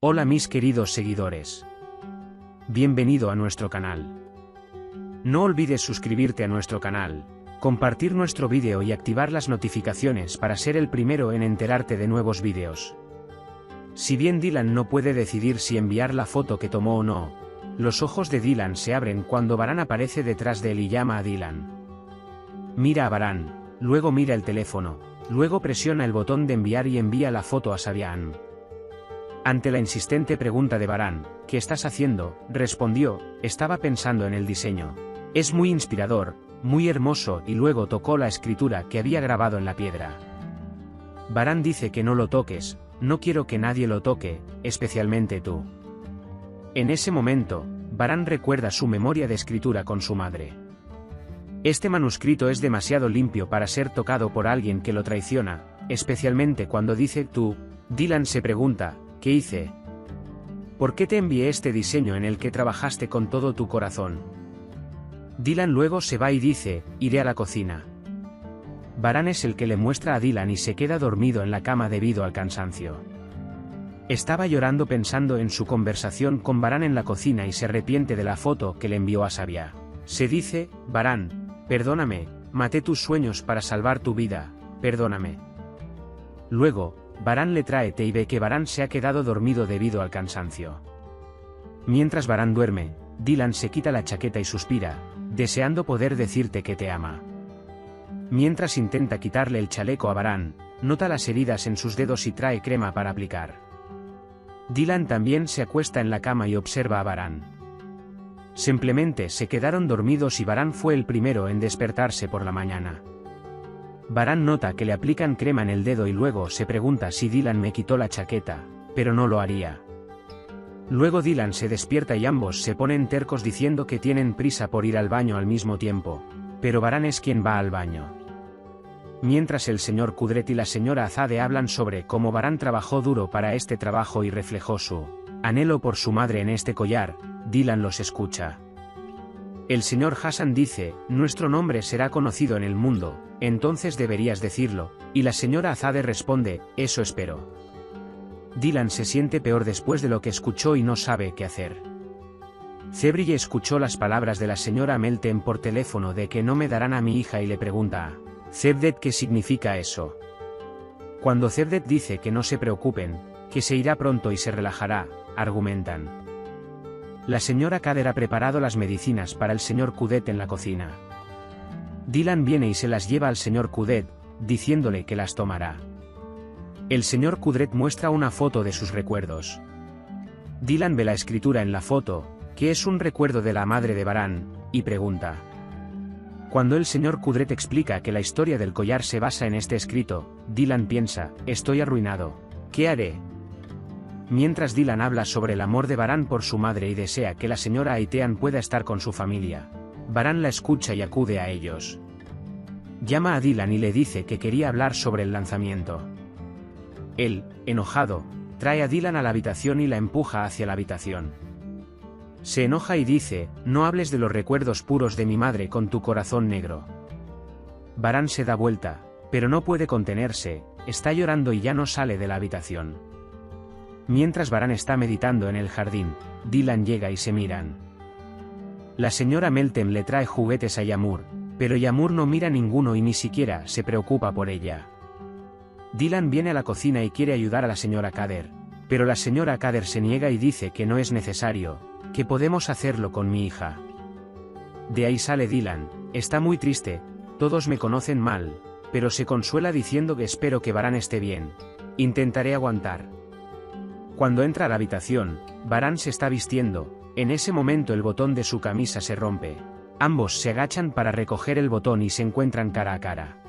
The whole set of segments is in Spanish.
Hola mis queridos seguidores. Bienvenido a nuestro canal. No olvides suscribirte a nuestro canal, compartir nuestro vídeo y activar las notificaciones para ser el primero en enterarte de nuevos vídeos. Si bien Dylan no puede decidir si enviar la foto que tomó o no, los ojos de Dylan se abren cuando Baran aparece detrás de él y llama a Dylan. Mira a Baran, luego mira el teléfono, luego presiona el botón de enviar y envía la foto a Sabian. Ante la insistente pregunta de Baran, ¿qué estás haciendo?, respondió, estaba pensando en el diseño. Es muy inspirador, muy hermoso, y luego tocó la escritura que había grabado en la piedra. Baran dice que no lo toques, no quiero que nadie lo toque, especialmente tú. En ese momento, Baran recuerda su memoria de escritura con su madre. Este manuscrito es demasiado limpio para ser tocado por alguien que lo traiciona, especialmente cuando dice tú. Dylan se pregunta, ¿qué hice? ¿Por qué te envié este diseño en el que trabajaste con todo tu corazón? Dylan luego se va y dice, iré a la cocina. Baran es el que le muestra a Dylan y se queda dormido en la cama debido al cansancio. Estaba llorando pensando en su conversación con Baran en la cocina y se arrepiente de la foto que le envió a Sabia. Se dice, Baran, perdóname, maté tus sueños para salvar tu vida, perdóname. Luego, Baran le trae té y ve que Baran se ha quedado dormido debido al cansancio. Mientras Baran duerme, Dylan se quita la chaqueta y suspira, deseando poder decirte que te ama. Mientras intenta quitarle el chaleco a Baran, nota las heridas en sus dedos y trae crema para aplicar. Dylan también se acuesta en la cama y observa a Baran. Simplemente se quedaron dormidos y Baran fue el primero en despertarse por la mañana. Baran nota que le aplican crema en el dedo y luego se pregunta si Dylan me quitó la chaqueta, pero no lo haría. Luego Dylan se despierta y ambos se ponen tercos diciendo que tienen prisa por ir al baño al mismo tiempo, pero Baran es quien va al baño. Mientras el señor Kudret y la señora Azade hablan sobre cómo Baran trabajó duro para este trabajo y reflejó su anhelo por su madre en este collar, Dylan los escucha. El señor Hassan dice, nuestro nombre será conocido en el mundo, entonces deberías decirlo, y la señora Azade responde, eso espero. Dylan se siente peor después de lo que escuchó y no sabe qué hacer. Cebrille escuchó las palabras de la señora Meltem por teléfono de que no me darán a mi hija y le pregunta a Cevdet qué significa eso. Cuando Cevdet dice que no se preocupen, que se irá pronto y se relajará, argumentan. La señora Kader ha preparado las medicinas para el señor Kudret en la cocina. Dylan viene y se las lleva al señor Kudret, diciéndole que las tomará. El señor Kudret muestra una foto de sus recuerdos. Dylan ve la escritura en la foto, que es un recuerdo de la madre de Baran, y pregunta. Cuando el señor Kudret explica que la historia del collar se basa en este escrito, Dylan piensa, estoy arruinado, ¿qué haré? Mientras Dylan habla sobre el amor de Baran por su madre y desea que la señora Aitean pueda estar con su familia, Baran la escucha y acude a ellos. Llama a Dylan y le dice que quería hablar sobre el lanzamiento. Él, enojado, trae a Dylan a la habitación y la empuja hacia la habitación. Se enoja y dice, no hables de los recuerdos puros de mi madre con tu corazón negro. Baran se da vuelta, pero no puede contenerse, está llorando y ya no sale de la habitación. Mientras Baran está meditando en el jardín, Dylan llega y se miran. La señora Meltem le trae juguetes a Yamur, pero Yamur no mira ninguno y ni siquiera se preocupa por ella. Dylan viene a la cocina y quiere ayudar a la señora Kader, pero la señora Kader se niega y dice que no es necesario, que podemos hacerlo con mi hija. De ahí sale Dylan, está muy triste, todos me conocen mal, pero se consuela diciendo que espero que Baran esté bien. Intentaré aguantar. Cuando entra a la habitación, Baran se está vistiendo, en ese momento el botón de su camisa se rompe. Ambos se agachan para recoger el botón y se encuentran cara a cara.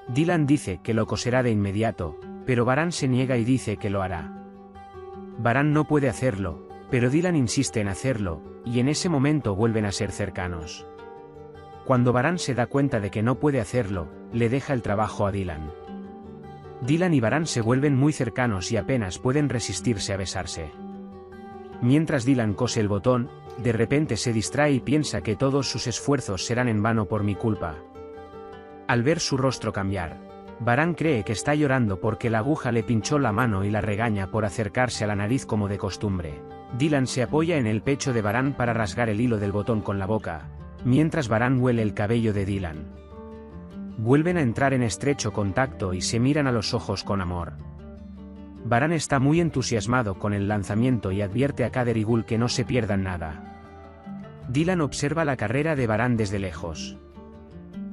Dylan dice que lo coserá de inmediato, pero Baran se niega y dice que lo hará. Baran no puede hacerlo, pero Dylan insiste en hacerlo, y en ese momento vuelven a ser cercanos. Cuando Baran se da cuenta de que no puede hacerlo, le deja el trabajo a Dylan. Dylan y Baran se vuelven muy cercanos y apenas pueden resistirse a besarse. Mientras Dylan cose el botón, de repente se distrae y piensa que todos sus esfuerzos serán en vano por mi culpa. Al ver su rostro cambiar, Varán cree que está llorando porque la aguja le pinchó la mano y la regaña por acercarse a la nariz como de costumbre. Dylan se apoya en el pecho de Varán para rasgar el hilo del botón con la boca, mientras Varán huele el cabello de Dylan. Vuelven a entrar en estrecho contacto y se miran a los ojos con amor. Varán está muy entusiasmado con el lanzamiento y advierte a Kader y Gul que no se pierdan nada. Dylan observa la carrera de Varán desde lejos.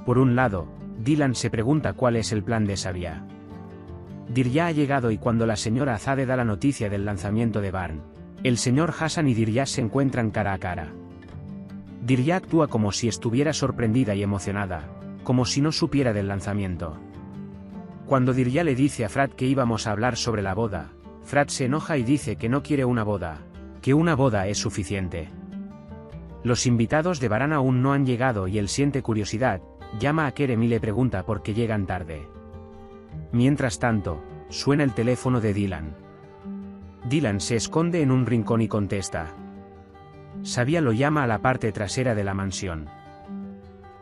Por un lado, Dylan se pregunta cuál es el plan de Sabia. Dirya ha llegado y cuando la señora Azade da la noticia del lanzamiento de Varn, el señor Hassan y Dirya se encuentran cara a cara. Dirya actúa como si estuviera sorprendida y emocionada, como si no supiera del lanzamiento. Cuando Dirya le dice a Frat que íbamos a hablar sobre la boda, Frat se enoja y dice que no quiere una boda, que una boda es suficiente. Los invitados de Varán aún no han llegado y él siente curiosidad, llama a Kerem y le pregunta por qué llegan tarde. Mientras tanto, suena el teléfono de Dylan. Dylan se esconde en un rincón y contesta. Sabia lo llama a la parte trasera de la mansión.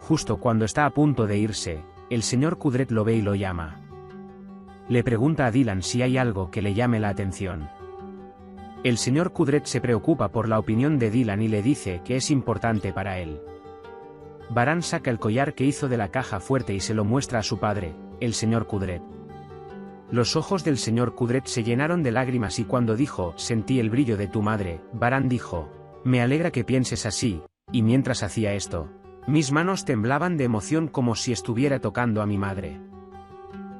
Justo cuando está a punto de irse, el señor Kudret lo ve y lo llama. Le pregunta a Dylan si hay algo que le llame la atención. El señor Kudret se preocupa por la opinión de Dylan y le dice que es importante para él. Varán saca el collar que hizo de la caja fuerte y se lo muestra a su padre, el señor Kudret. Los ojos del señor Kudret se llenaron de lágrimas y cuando dijo, sentí el brillo de tu madre, Varán dijo, me alegra que pienses así, y mientras hacía esto, mis manos temblaban de emoción como si estuviera tocando a mi madre.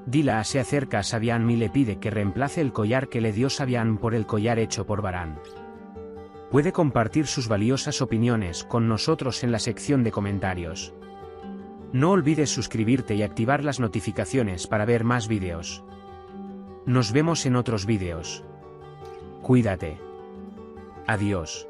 Dila se acerca a Sabian y le pide que reemplace el collar que le dio Sabian por el collar hecho por Varán. Puede compartir sus valiosas opiniones con nosotros en la sección de comentarios. No olvides suscribirte y activar las notificaciones para ver más vídeos. Nos vemos en otros vídeos. Cuídate. Adiós.